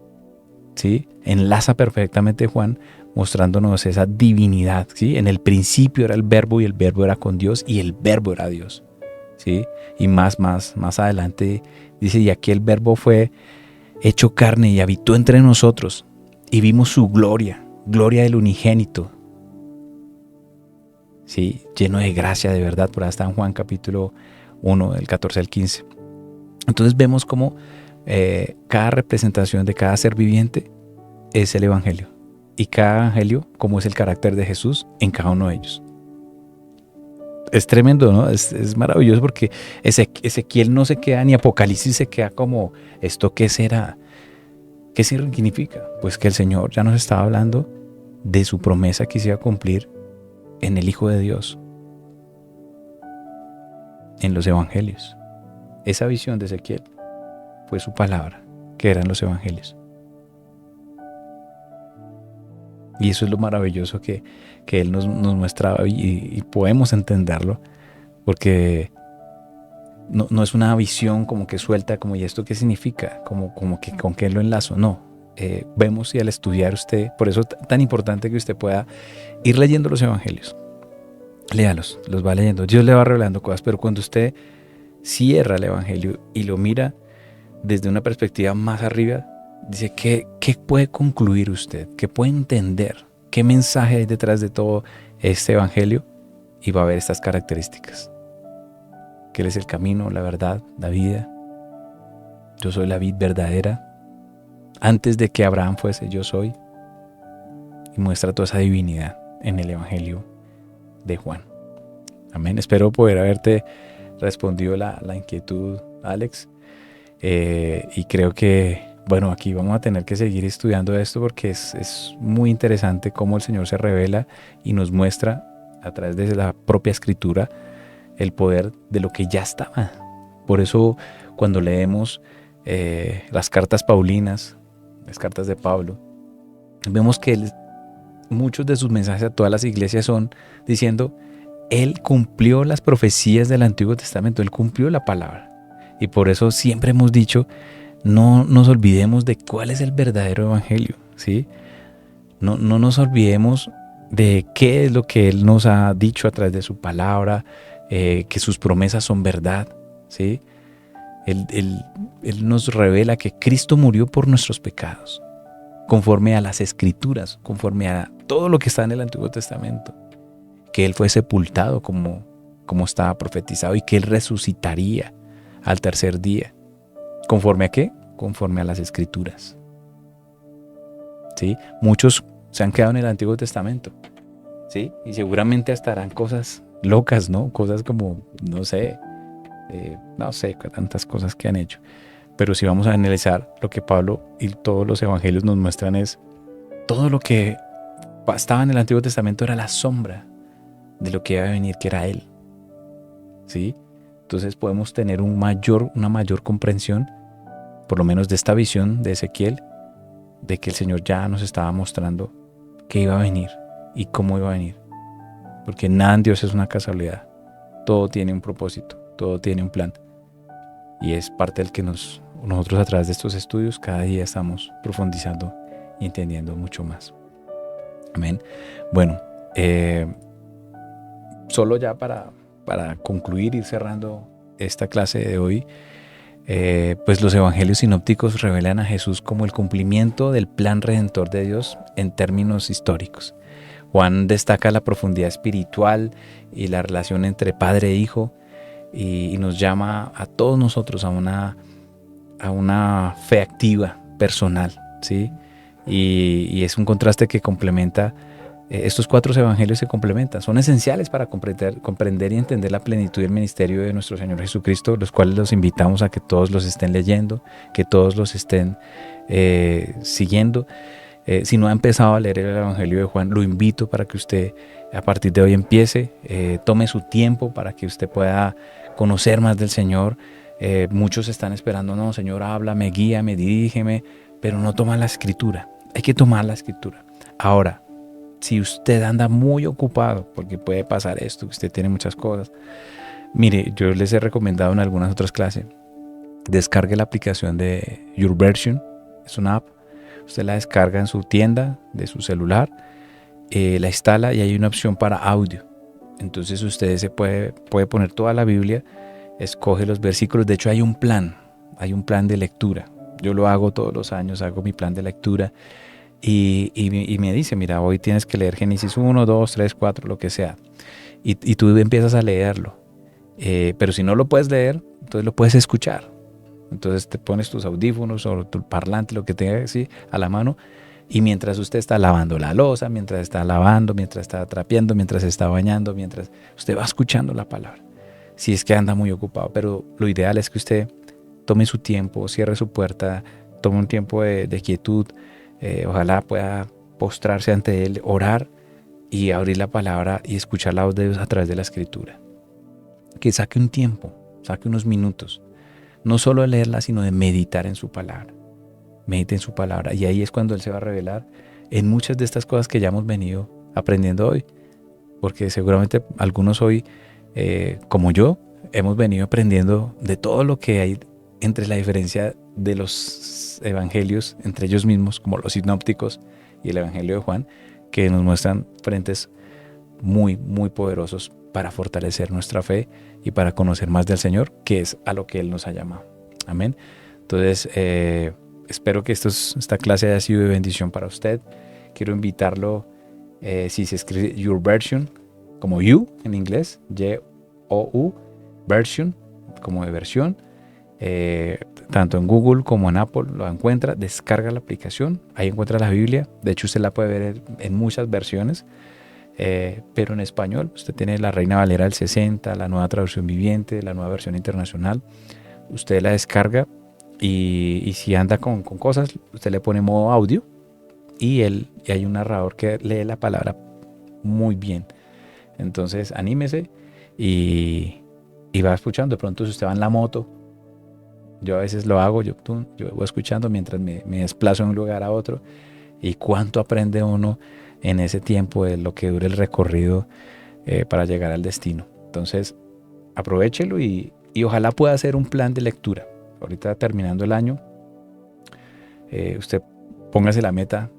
¿Sí? Enlaza perfectamente Juan, mostrándonos esa divinidad, ¿sí? En el principio era el verbo, y el verbo era con Dios, y el verbo era Dios, ¿sí? Y más adelante dice, y aquí el verbo fue hecho carne y habitó entre nosotros, y vimos su gloria del unigénito, ¿sí? Lleno de gracia, de verdad. Por ahí está en Juan capítulo 1, del 14 al 15. Entonces vemos cómo cada representación de cada ser viviente es el Evangelio, y cada Evangelio como es el carácter de Jesús en cada uno de ellos. Es tremendo, ¿no? Es maravilloso, porque Ezequiel no se queda, ni Apocalipsis se queda como, ¿esto qué será? ¿Qué significa? Pues que el Señor ya nos estaba hablando de su promesa que se iba a cumplir en el Hijo de Dios, en los Evangelios. Esa visión de Ezequiel fue su palabra, que eran los Evangelios. Y eso es lo maravilloso que Él nos muestra y podemos entenderlo, porque no es una visión como que suelta, como ¿y esto qué significa? Como que con qué lo enlazo. No, vemos y al estudiar usted, por eso es tan importante que usted pueda ir leyendo los evangelios. Léalos, los va leyendo. Dios le va revelando cosas, pero cuando usted cierra el evangelio y lo mira desde una perspectiva más arriba, dice, ¿qué puede concluir usted? ¿Qué puede entender? ¿Qué mensaje hay detrás de todo este evangelio? Y va a ver estas características. Que Él es el camino, la verdad, la vida. Yo soy la vid verdadera. Antes de que Abraham fuese, yo soy. Y muestra toda esa divinidad en el evangelio de Juan. Amén. Espero poder haberte respondido la inquietud, Alex. Y creo que, bueno, aquí vamos a tener que seguir estudiando esto porque es muy interesante cómo el Señor se revela y nos muestra a través de la propia Escritura el poder de lo que ya estaba. Por eso cuando leemos las cartas paulinas, las cartas de Pablo, vemos que muchos de sus mensajes a todas las iglesias son diciendo, Él cumplió las profecías del Antiguo Testamento, Él cumplió la palabra. Y por eso siempre hemos dicho, no nos olvidemos de cuál es el verdadero evangelio, ¿sí? No nos olvidemos de qué es lo que Él nos ha dicho a través de su palabra, que sus promesas son verdad, ¿sí? Él nos revela que Cristo murió por nuestros pecados, conforme a las Escrituras, conforme a todo lo que está en el Antiguo Testamento, que Él fue sepultado como estaba profetizado y que Él resucitaría al tercer día. ¿Conforme a qué? Conforme a las Escrituras. ¿Sí? Muchos se han quedado en el Antiguo Testamento, ¿sí? Y seguramente hasta harán cosas locas, ¿no? Cosas como, no sé, tantas cosas que han hecho. Pero si vamos a analizar lo que Pablo y todos los evangelios nos muestran es todo lo que estaba en el Antiguo Testamento era la sombra de lo que iba a venir, que era Él. ¿Sí? Entonces podemos tener una mayor comprensión, por lo menos de esta visión de Ezequiel, de que el Señor ya nos estaba mostrando que iba a venir y cómo iba a venir. Porque nada en Dios es una casualidad. Todo tiene un propósito, todo tiene un plan. Y es parte del que nosotros a través de estos estudios cada día estamos profundizando y entendiendo mucho más. Amén. Bueno, solo ya para concluir, ir cerrando esta clase de hoy, pues los evangelios sinópticos revelan a Jesús como el cumplimiento del plan redentor de Dios en términos históricos. Juan destaca la profundidad espiritual y la relación entre padre e hijo y nos llama a todos nosotros a una fe activa, personal, ¿sí? Y es un contraste que complementa. Estos 4 evangelios se complementan, son esenciales para comprender y entender la plenitud del ministerio de nuestro Señor Jesucristo, los cuales los invitamos a que todos los estén leyendo, que todos los estén siguiendo. Si no ha empezado a leer el Evangelio de Juan, lo invito para que usted a partir de hoy empiece, tome su tiempo para que usted pueda conocer más del Señor. Muchos están esperando, no, Señor, háblame, guíame, dirígeme, pero no toman la Escritura. Hay que tomar la Escritura. Ahora, si usted anda muy ocupado, porque puede pasar esto, que usted tiene muchas cosas, mire, yo les he recomendado en algunas otras clases, descargue la aplicación de YourVersion, es una app, usted la descarga en su tienda de su celular, la instala y hay una opción para audio. Entonces usted se puede poner toda la Biblia, escoge los versículos, de hecho hay un plan de lectura. Yo lo hago todos los años, hago mi plan de lectura y me dice, mira, hoy tienes que leer Génesis 1, 2, 3, 4, lo que sea. Y tú empiezas a leerlo. Pero si no lo puedes leer, entonces lo puedes escuchar. Entonces te pones tus audífonos o tu parlante, lo que tengas así, a la mano. Y mientras usted está lavando la loza, mientras está lavando, mientras está trapeando, mientras está bañando, mientras usted va escuchando la palabra. Si es que anda muy ocupado, pero lo ideal es que usted tome su tiempo, cierre su puerta, tome un tiempo de quietud. Ojalá pueda postrarse ante Él, orar y abrir la palabra y escuchar la voz de Dios a través de la Escritura. Que saque un tiempo, saque unos minutos, no solo de leerla, sino de meditar en su palabra. Medite en su palabra y ahí es cuando Él se va a revelar en muchas de estas cosas que ya hemos venido aprendiendo hoy, porque seguramente algunos hoy, como yo, hemos venido aprendiendo de todo lo que hay entre la diferencia de los evangelios, entre ellos mismos, como los sinópticos y el evangelio de Juan, que nos muestran frentes muy, muy poderosos para fortalecer nuestra fe y para conocer más del Señor, que es a lo que Él nos ha llamado. Amén. Entonces, espero que esta clase haya sido de bendición para usted. Quiero invitarlo, si se escribe Your Version, como You en inglés, Y-O-U, Version, como de versión, tanto en Google como en Apple lo encuentra, descarga la aplicación, ahí encuentra la Biblia. De hecho, usted la puede ver en muchas versiones, pero en español usted tiene la Reina Valera del 60, la Nueva Traducción Viviente, la Nueva Versión Internacional. Usted la descarga y si anda con cosas, usted le pone modo audio y hay un narrador que lee la palabra muy bien. Entonces anímese y va escuchando. De pronto, si usted va en la moto, yo a veces lo hago, yo voy escuchando mientras me desplazo de un lugar a otro, y cuánto aprende uno en ese tiempo de lo que dure el recorrido para llegar al destino. Entonces, aprovéchelo y ojalá pueda hacer un plan de lectura. Ahorita terminando el año, usted póngase la meta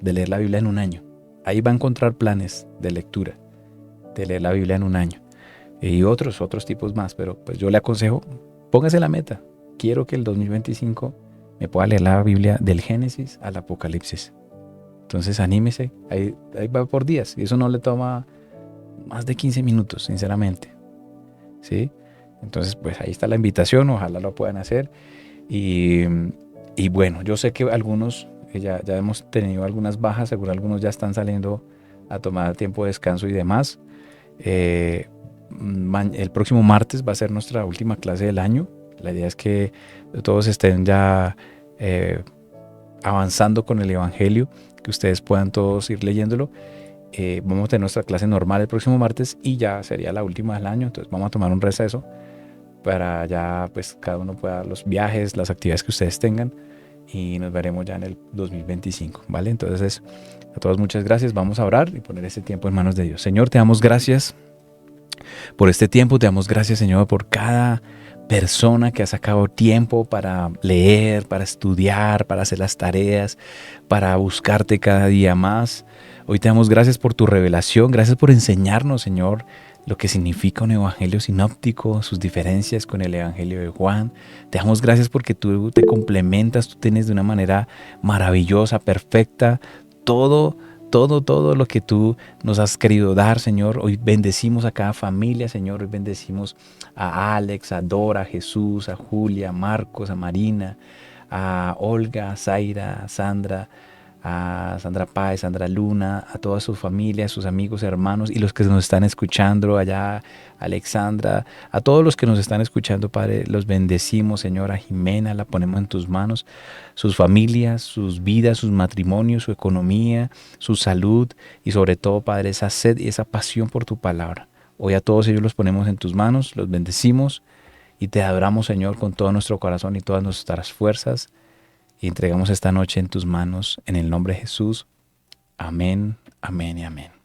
de leer la Biblia en un año. Ahí va a encontrar planes de lectura, de leer la Biblia en un año. Y otros tipos más, pero pues yo le aconsejo, póngase la meta. Quiero que el 2025 me pueda leer la Biblia del Génesis al Apocalipsis. Entonces anímese, ahí va por días, y eso no le toma más de 15 minutos, sinceramente, ¿sí? Entonces, pues ahí está la invitación, ojalá lo puedan hacer. Y bueno, yo sé que algunos, ya hemos tenido algunas bajas, seguro algunos ya están saliendo a tomar tiempo de descanso y demás. El próximo martes va a ser nuestra última clase del año. La idea es que todos estén ya avanzando con el Evangelio, que ustedes puedan todos ir leyéndolo. Vamos a tener nuestra clase normal el próximo martes y ya sería la última del año. Entonces vamos a tomar un receso para ya pues cada uno pueda los viajes, las actividades que ustedes tengan, y nos veremos ya en el 2025, ¿vale? Entonces, a todos muchas gracias. Vamos a orar y poner este tiempo en manos de Dios. Señor, te damos gracias por este tiempo. Te damos gracias, Señor, por cada persona que ha sacado tiempo para leer, para estudiar, para hacer las tareas, para buscarte cada día más. Hoy te damos gracias por tu revelación, gracias por enseñarnos, Señor, lo que significa un evangelio sinóptico, sus diferencias con el evangelio de Juan. Te damos gracias porque tú te complementas, tú tienes de una manera maravillosa, perfecta, todo lo que tú nos has querido dar, Señor. Hoy bendecimos a cada familia, Señor. Hoy bendecimos a Alex, a Dora, a Jesús, a Julia, a Marcos, a Marina, a Olga, a Zaira, a Sandra Páez, Sandra Luna, a toda su familia, a sus amigos, hermanos y los que nos están escuchando allá, Alexandra, a todos los que nos están escuchando, Padre, los bendecimos, Señor. A Jimena la ponemos en tus manos, sus familias, sus vidas, sus matrimonios, su economía, su salud y sobre todo, Padre, esa sed y esa pasión por tu palabra. Hoy a todos ellos los ponemos en tus manos, los bendecimos y te adoramos, Señor, con todo nuestro corazón y todas nuestras fuerzas. Y entregamos esta noche en tus manos, en el nombre de Jesús. Amén, amén y amén.